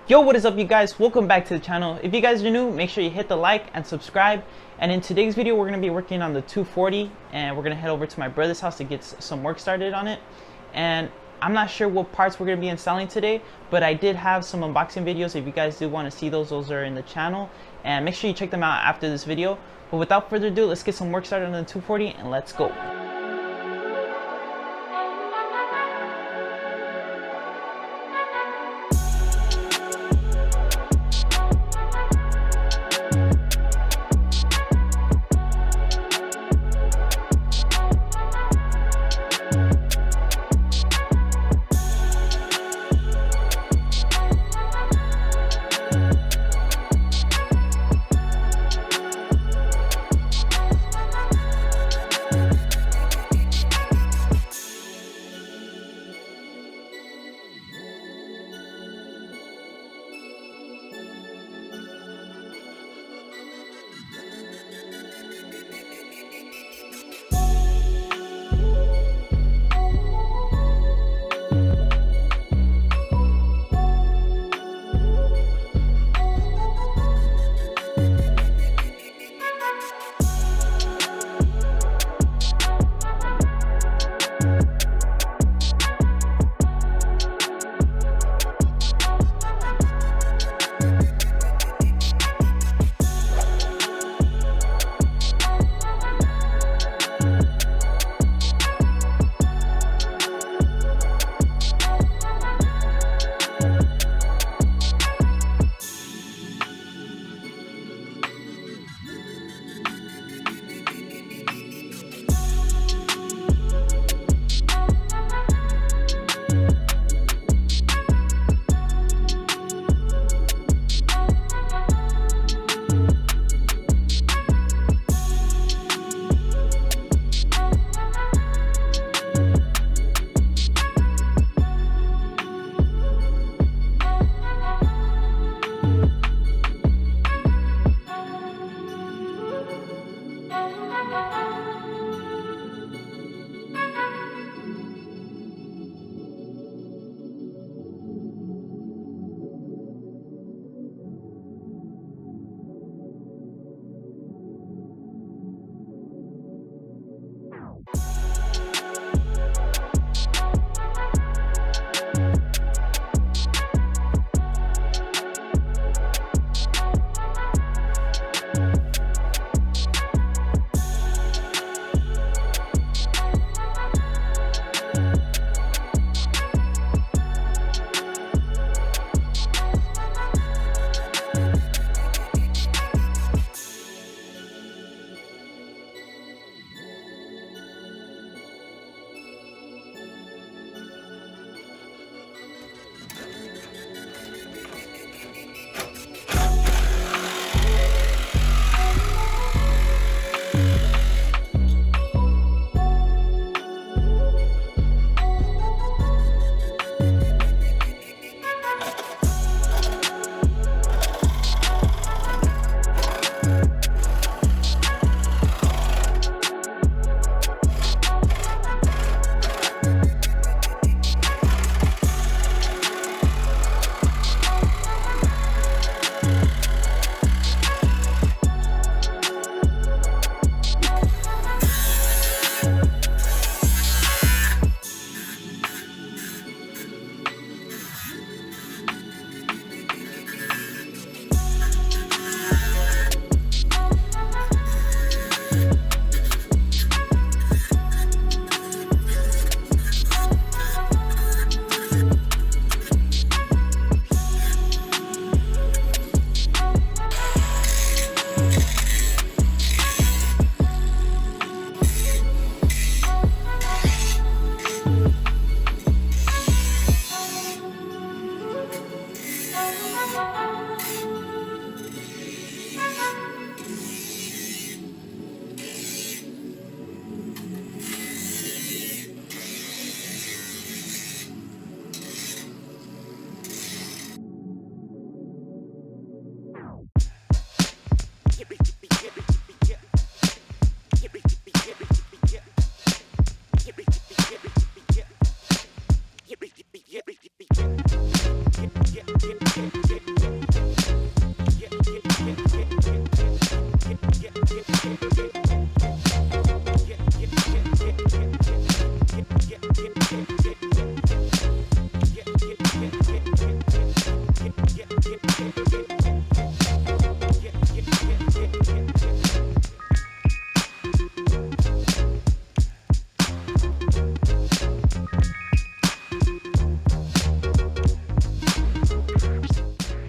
Yo, what is up, you guys? Welcome back to the channel. If you guys are new, make sure you hit the like and subscribe. And in today's video, we're going to be working on the 240, and we're going to head over to my brother's house to get some work started on it. And I'm not sure what parts we're going to be installing today, but I did have some unboxing videos. If you guys do want to see those are in the channel, and make sure you check them out after this video. But without further ado, let's get some work started on the 240 and let's go.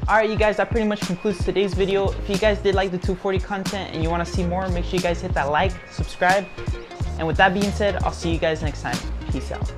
Alright you guys, that pretty much concludes today's video. If you guys did like the 240 content and you want to see more, make sure you guys hit that like, subscribe. And with that being said, I'll see you guys next time. Peace out.